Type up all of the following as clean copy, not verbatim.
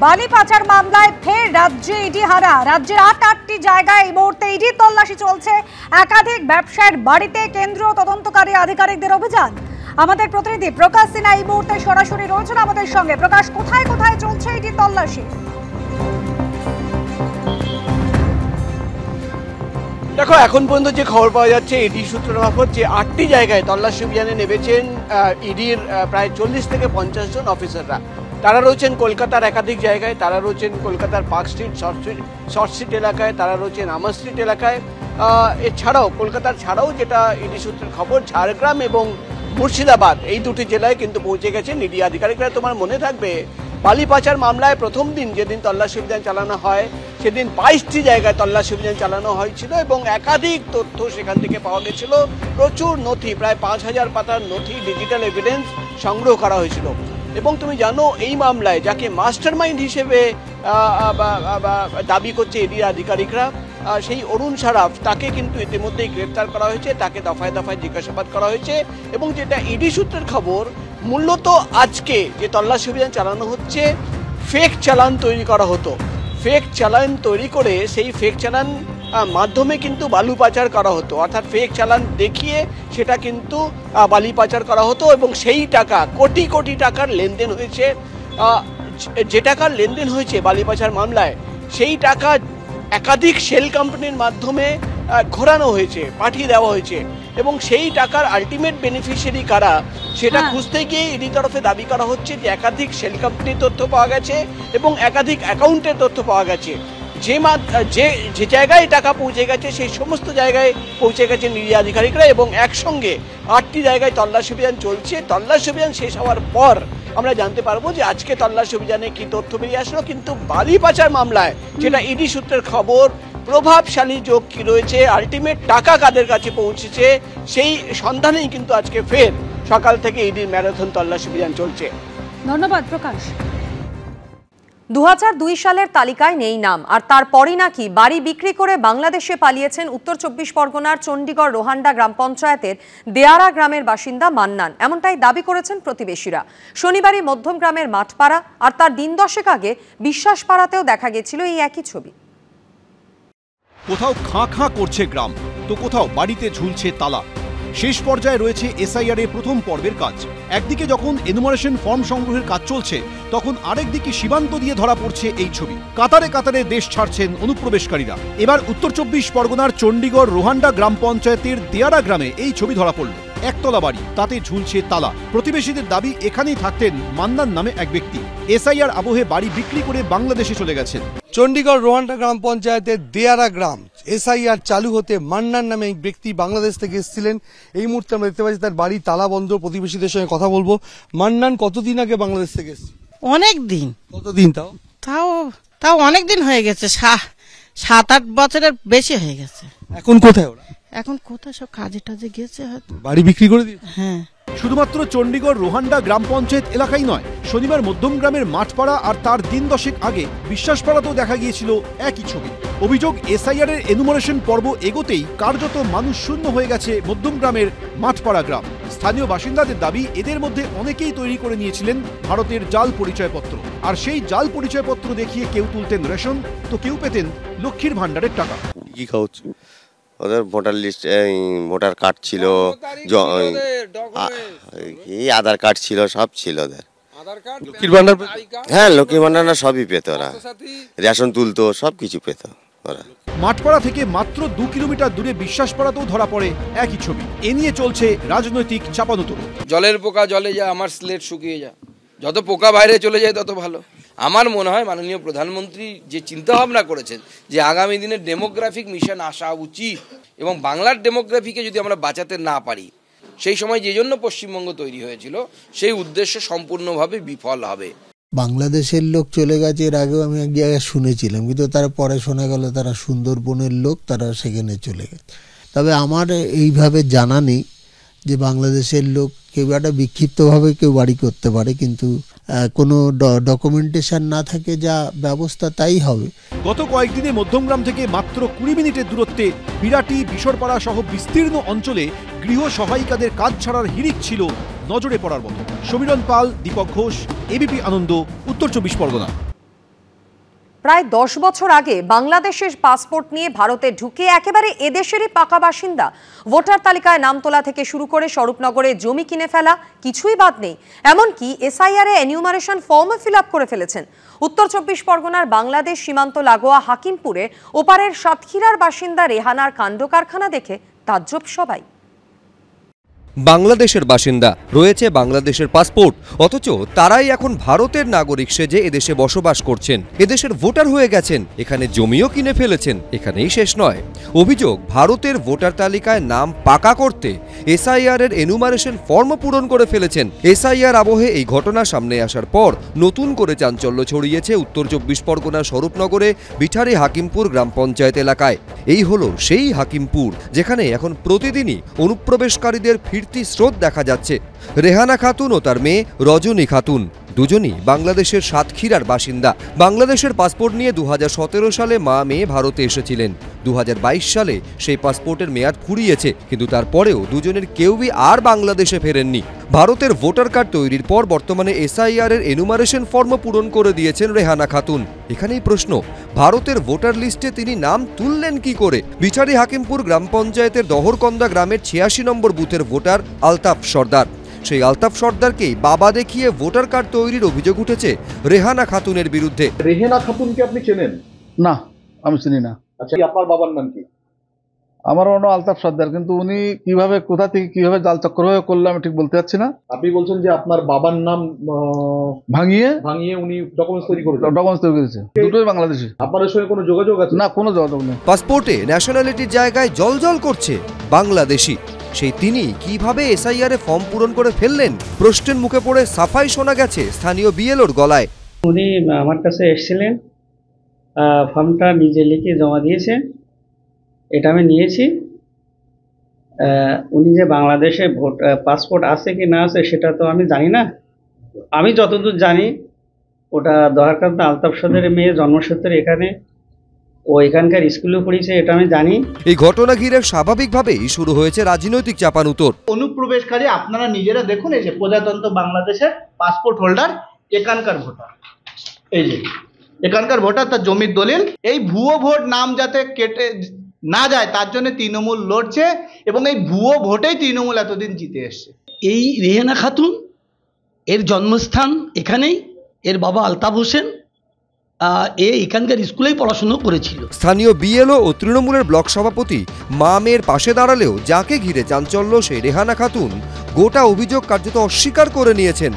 বালি পাচার মামলায় ফের রাজ্যে ইডি হানা। রাজ্যের ৮টি জায়গায় এই মুহূর্তে ইডি তল্লাশি চলছে। একাধিক ব্যবসায়ীর বাড়িতে কেন্দ্রীয় তদন্তকারী আধিকারিকদের অভিযান। আমাদের প্রতিনিধি প্রকাশ সিনহা এই মুহূর্তে সরাসরি রয়েছেন আমাদের সঙ্গে। প্রকাশ, কোথায় কোথায় চলছে ইডি তল্লাশি? দেখো, এখন পর্যন্ত যে খবর পাওয়া যাচ্ছে ইডি সূত্র মারফত যে ৮টি জায়গায় তল্লাশি অভিযানে নেমেছেন ইডির প্রায় ৪০ থেকে ৫০ জন অফিসাররা। তারা রয়েছেন কলকাতার একাধিক জায়গায়, তারা রয়েছেন কলকাতার পার্ক স্ট্রিট, শর্ট স্ট্রিট এলাকায়, তারা রয়েছেন আমার স্ট্রিট এলাকায়। এছাড়াও কলকাতার ছাড়াও যেটা ইডি সূত্রের খবর, ঝাড়গ্রাম এবং মুর্শিদাবাদ এই দুটি জেলায় কিন্তু পৌঁছে গেছেন ইডি আধিকারিকরা। তোমার মনে থাকবে বালি পাচার মামলায় প্রথম দিন যেদিন তল্লাশি অভিযান চালানো হয় সেদিন ২২টি জায়গায় তল্লাশি অভিযান চালানো হয়েছিল এবং একাধিক তথ্য সেখান থেকে পাওয়া গেছিল। প্রচুর নথি, প্রায় ৫,০০০ পাতার নথি, ডিজিটাল এভিডেন্স সংগ্রহ করা হয়েছিল। এবং তুমি জানো, এই মামলায় যাকে মাস্টার মাইন্ড হিসেবে দাবি করছে ইডি আধিকারিকরা, সেই অরুণ সারাফ, তাকে কিন্তু ইতিমধ্যেই গ্রেপ্তার করা হয়েছে, তাকে দফায় দফায় জিজ্ঞাসাবাদ করা হয়েছে। এবং যেটা ইডি সূত্রের খবর, মূলত আজকে যে তল্লাশি অভিযান চালানো হচ্ছে, ফেক চালান তৈরি করা হতো। ফেক চালান তৈরি করে সেই ফেক চালান মাধ্যমে কিন্তু বালু পাচার করা হতো, অর্থাৎ ফেক চালান দেখিয়ে সেটা কিন্তু বালি পাচার করা হতো। এবং সেই টাকা, কোটি কোটি টাকার লেনদেন হয়েছে। যে টাকার লেনদেন হয়েছে বালি পাচার মামলায়, সেই টাকা একাধিক শেল কোম্পানির মাধ্যমে ঘোরানো হয়েছে, পাঠিয়ে দেওয়া হয়েছে। এবং সেই টাকার আলটিমেট বেনিফিশিয়ারি কারা সেটা খুঁজতে গিয়ে ইডি তরফে দাবি করা হচ্ছে যে একাধিক শেল কোম্পানির তথ্য পাওয়া গেছে এবং একাধিক অ্যাকাউন্টের তথ্য পাওয়া গেছে। যে জায়গায় টাকা পৌঁছে গেছে সেই সমস্ত জায়গায় পৌঁছে গেছে ইডি আধিকারিকরা এবং একসঙ্গে ৮টি জায়গায় তল্লাশি অভিযান চলছে। তল্লাশি অভিযান শেষ হওয়ার পর আমরা জানতে পারবো যে আজকে তল্লাশি অভিযানে কি তথ্য বেরিয়ে আসলো। কিন্তু বালি পাচার মামলায় যেটা ইডি সূত্রের খবর, প্রভাবশালী যোগ কি রয়েছে, আলটিমেট টাকা কাদের কাছে পৌঁছেছে, সেই সন্ধানেই কিন্তু আজকে ফের সকাল থেকে ইডির ম্যারাথন তল্লাশি অভিযান চলছে। ধন্যবাদ প্রকাশ। ২০০২ সালের তালিকায় নেই নাম, আর তারপরই নাকি বাড়ি বিক্রি করে বাংলাদেশে পালিয়েছেন উত্তর ২৪ পরগনার চণ্ডীগড় রোহান্ডা গ্রাম পঞ্চায়েতের দেয়ারা গ্রামের বাসিন্দা মান্নান। এমনটাই দাবি করেছেন প্রতিবেশীরা। শনিবারই মধ্যম গ্রামের মাঠপাড়া আর তার দিন দশেক আগে বিশ্বাসপাড়াতেও দেখা গেছিল এই একই ছবি। কোথাও খাঁ খাঁ করছে গ্রাম, তো কোথাও বাড়িতে ঝুলছে তালা। শেষ পর্যায়ে রয়েছে এসআইআর এর প্রথম পর্বের কাজ। একদিকে যখন এনুমারেশন ফর্ম সংগ্রহের কাজ চলছে, তখন আরেকদিকে সীমান্ত দিয়ে ধরা পড়ছে এই ছবি। কাতারে কাতারে দেশ ছাড়ছেন অনুপ্রবেশকারীরা। এবার উত্তর ২৪ পরগনার চণ্ডীগড় রোহান্ডা গ্রাম পঞ্চায়েতের দেয়ারা গ্রামে এই ছবি ধরা পড়ল। একতলা বাড়ি, তাতে ঝুলছে তালা। প্রতিবেশীদের দাবি, এখানেই থাকতেন মান্নান নামে এক ব্যক্তি। এসআইআর আবহে বাড়ি বিক্রি করে বাংলাদেশে চলে গেছেন। চণ্ডীগড় রোহান্ডা গ্রাম পঞ্চায়েতের দেয়ারা গ্রাম, এসআইআর চালু হতে মান্নান নামে এক ব্যক্তি বাংলাদেশ থেকে এসেছিলেন। এই মুহূর্তে আমরা দেখতে পাচ্ছি তার বাড়ি তালা বন্ধ। প্রতিবেশীদের সঙ্গে কথা বলবো। মান্নান কতদিন আগে বাংলাদেশ থেকে এসেছে? অনেক দিন। কতদিন? তাও অনেক দিন হয়ে গেছে, ৭-৮ বছরের বেশি হয়ে গেছে। এখন কোথায় ওরা? এখন কোথায় সব কাজে টাজে গেছে হয়তো। বাড়ি বিক্রি করে দিয়েছে? হ্যাঁ। শুধুমাত্র চণ্ডীগড় রোহান্ডা গ্রাম পঞ্চায়েত এলাকাই নয়, শনিবার মধ্যম গ্রামের মাঠপাড়া আর তার দিন দশেক আগে বিশ্বাসপাড়াতেও দেখা গিয়েছিল একই ছবি। অভিযোগ, এসআইআর এর এনুমারেশন পর্ব এগোতেই কার্যত মানুষ শূন্য হয়ে গেছে মধ্যম গ্রামের মাঠপাড়া গ্রাম। স্থানীয় বাসিন্দাদের দাবি, এদের মধ্যে অনেকেই তৈরি করে নিয়েছিলেন ভারতের জাল পরিচয়পত্র। আর সেই জাল পরিচয়পত্র দেখিয়ে কেউ তুলতেন রেশন, তো কেউ পেতেন লক্ষ্মীর ভান্ডারের টাকা। কি খাওয়াচ্ছে? ওদের ভোটার লিস্ট, ভোটার কার্ড ছিল, আধার কার্ড ছিল, সব ছিল ওদের। লক্ষ্মীর ভান্ডার? হ্যাঁ, লক্ষ্মীর ভান্ডার না, সবই পেত ওরা। রেশন তুলতো, সবকিছু পেত ওরা। মাঠপাড়া থেকে মাত্র ২ কিলোমিটার দূরে বিশ্বাসপাড়াতেও ধরা পড়ে একই ছবি। এ নিয়ে চলছে রাজনৈতিক চাপানোতোড়। জলের পোকা জলে যায়, আমার স্লেট শুকিয়ে যায়। যত পোকা বাইরে চলে যায় তত ভালো। আমার মনে হয় মাননীয় প্রধানমন্ত্রী যে চিন্তা ভাবনা করেছেন যে আগামী দিনে ডেমোগ্রাফিক মিশন আসা উচিত এবং বাংলার ডেমোগ্রাফিকে যদি আমরা বাঁচাতে না পারি, সেই সময় যে জন্য পশ্চিমবঙ্গ তৈরি হয়েছিল, সেই উদ্দেশ্য সম্পূর্ণভাবে বিফল হবে। বাংলাদেশের লোক চলে গেছে, এর আগেও আমি এক জায়গায় শুনেছিলাম, কিন্তু তারা পরে শোনা গেল তারা সুন্দরবনের লোক, তারা সেখানে চলে গেছে। তবে আমার এইভাবে জানা নেই যে বাংলাদেশের লোক কেউ একটা বিক্ষিপ্তভাবে কেউ বাড়ি করতে পারে, কিন্তু কোনো ডকুমেন্টেশন না থাকে যা ব্যবস্থা তাই হবে। গত কয়েকদিনে মধ্যমগ্রাম থেকে মাত্র ২০ মিনিটের দূরত্বে বিরাটি, বিশরপাড়া সহ বিস্তীর্ণ অঞ্চলে গৃহ সহায়িকাদের কাজ ছাড়ার হিড়িক ছিল নজরে পড়ার মতো। সমীরণ পাল, দীপক ঘোষ, এবিপি আনন্দ, উত্তর ২৪ পরগনা। প্রায় 10 বছর আগে বাংলাদেশের পাসপোর্ট নিয়ে ভারতে ঢুকে একেবারে এদেশেরই পাকা বাসিন্দা, ভোটার তালিকায় নাম তোলা থেকে শুরু করে স্বরূপনগরে জমি কিনে ফেলা কিছুই বাদ নেই। এমনকি এসআইআর এ এনিউমারেশন ফর্মও ফিল আপ করে ফেলেছেন। উত্তর 24 পরগনার বাংলাদেশ সীমান্ত লাগোয়া হাকিমপুরে ওপারের সাতক্ষীরার বাসিন্দা রেহানার কাণ্ড কারখানা দেখে তাজ্জব সবাই। বাংলাদেশের বাসিন্দা, রয়েছে বাংলাদেশের পাসপোর্ট, অথচ তারাই এখন ভারতের নাগরিক সেজে এদেশে বসবাস করছেন, এদেশের ভোটার হয়ে গেছেন, এখানে জমিও কিনে ফেলেছেন। এখানেই শেষ নয়, অভিযোগ ভারতের ভোটার তালিকায় নাম পাকা করতে এসআইআর এর এনুমারেশন ফর্ম পূরণ করে ফেলেছেন। এসআইআর আবহে এই ঘটনা সামনে আসার পর নতুন করে চাঞ্চল্য ছড়িয়েছে উত্তর 24 পরগনার স্বরূপনগরে বিঠারি হাকিমপুর গ্রাম পঞ্চায়েত এলাকায়। এই হলো সেই হাকিমপুর যেখানে এখন প্রতিদিনই অনুপ্রবেশকারীদের ফিরতি স্রোত দেখা যাচ্ছে। রেহানা খাতুন ও তার মেয়ে রজনী খাতুন দুজনই বাংলাদেশের সাতক্ষীরার বাসিন্দা। বাংলাদেশের পাসপোর্ট নিয়ে 2017 সালে মা মেয়ে ভারতে এসেছিলেন। 2022 সালে সেই পাসপোর্টের মেয়াদ ফুরিয়েছে, কিন্তু তারপরেও দুজনের কেউই আর বাংলাদেশে ফেরেননি। ভারতের ভোটার কার্ড তৈরির পর বর্তমানে এসআইআর এর এনুমারেশন ফর্ম পূরণ করে দিয়েছেন রেহানা খাতুন। এখানেই প্রশ্ন, ভারতের ভোটার লিস্টে তিনি নাম তুললেন কি করে? বিছারি হাকিমপুর গ্রাম পঞ্চায়েতের দহরকন্দা গ্রামের 86 নম্বর বুথের ভোটার আলতাফ সর্দার। সেই আলতাফ সর্দারকেই বাবা দেখিয়ে ভোটার কার্ড তৈরির অভিযোগ উঠেছে রেহানা খাতুনের বিরুদ্ধে। রেহানা খাতুনকে আপনি চেনেন? না, আমি চিনি না। আচ্ছা, আপনার বাবার নাম কি? আমার নাম আলতাফ সর্দার, কিন্তু উনি কিভাবে, কোথা থেকে কিভাবে জাল চক্রভাবে করলো আমি ঠিক বলতে পারছি না। আপনি বলছেন যে আপনার বাবার নাম ভাঙিয়ে উনি ডকুমেন্টস তৈরি করেছে? ডকুমেন্টস তৈরি করেছে, দুটোই বাংলাদেশি। আপনাদের সঙ্গে কোনো যোগাযোগ আছে? না, কোনো যোগাযোগ নেই। পাসপোর্টে ন্যাশনালিটির জায়গায় জলজল করছে বাংলাদেশি। সেই তিনি কিভাবে এসআইআর এ ফর্ম পূরণ করে ফেললেন? প্রশ্নের মুখে পড়ে সাফাই শোনা গেছে স্থানীয় বিএলওর গলায়। উনি আমার কাছে এসেছিলেন, ফর্মটা নিজে লিখে জমা দিয়েছে, এটা আমি নিয়েছি। উনি যে বাংলাদেশে পাসপোর্ট আছে কি না আছে সেটা তো আমি জানি না। আমি যতদূর জানি ওটা দহরকান্দা আলতাফ সর্দারের মেয়ে, জন্মসূত্রে এখানে, ও এখানকার স্কুলে পড়েছে, এটা আমি জানি। এই ঘটনা ঘিরে স্বাভাবিকভাবেই শুরু হয়েছে রাজনৈতিক চাপানুতোর। অনুপ্রবেশকারী আপনারা নিজেরা দেখুন, এই যে প্রজাতন্ত্র বাংলাদেশের পাসপোর্ট হোল্ডার এখানকার ভোটার, এই যে এখানকার ভোটার, তার জমির দলিল। এই ভুয়ো ভোট নাম যাতে কেটে না যায় তার জন্য তৃণমূল লড়ছে, এবং এই ভুয়ো ভোটেই তৃণমূল এতদিন জিতে এসছে। এই রেহানা খাতুন, এর জন্মস্থান এখানেই, এর বাবা আলতাফ হোসেন, এখানকার স্কুলেই পড়াশুনো করেছিল। স্থানীয় বিএলও ও তৃণমূলের ব্লক সভাপতি মা মেয়ের পাশে দাঁড়ালেও যাকে ঘিরে চাঞ্চল্য সেই রেহানা খাতুন গোটা অভিযোগ কার্যত অস্বীকার করে নিয়েছেন।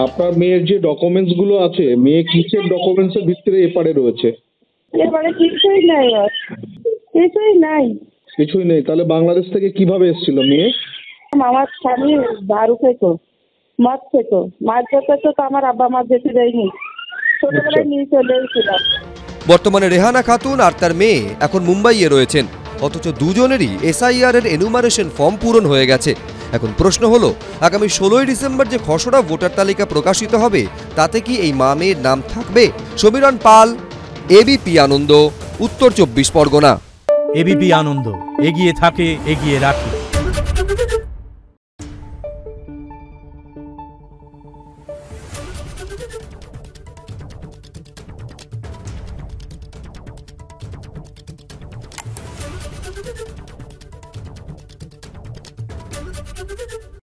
আপনার মেয়ের যে ডকুমেন্টস গুলো আছে, মেয়ে কিসের ডকুমেন্টস এর ভিতরে এপারে রয়েছে? এবারে কিছুই নাই, কিছুই নেই। তাহলে বাংলাদেশ থেকে কিভাবে এসেছিল মেয়ে? আমার স্বামী দারু খেতো, মদ খেতো, মাছ খেতো, তো আমার আব্বা মাছ যেতে দেয়নি, ছোটবেলায় নিয়ে চলে এসেছিলাম। বর্তমানে রেহানা খাতুন আর তার মেয়ে এখন মুম্বাইয়ে রয়েছেন, অথচ দুজনেরই এসআইআর এর এনুমারেশন ফর্ম পূরণ হয়ে গেছে। এখন প্রশ্ন হলো, আগামী 16 ডিসেম্বর যে খসড়া ভোটার তালিকা প্রকাশিত হবে তাতে কি এই মা মেয়ের নাম থাকবে? সমীরণ পাল, এবিপি আনন্দ, উত্তর 24 পরগনা। এবিপি আনন্দ, এগিয়ে থাকে, এগিয়ে রাখে।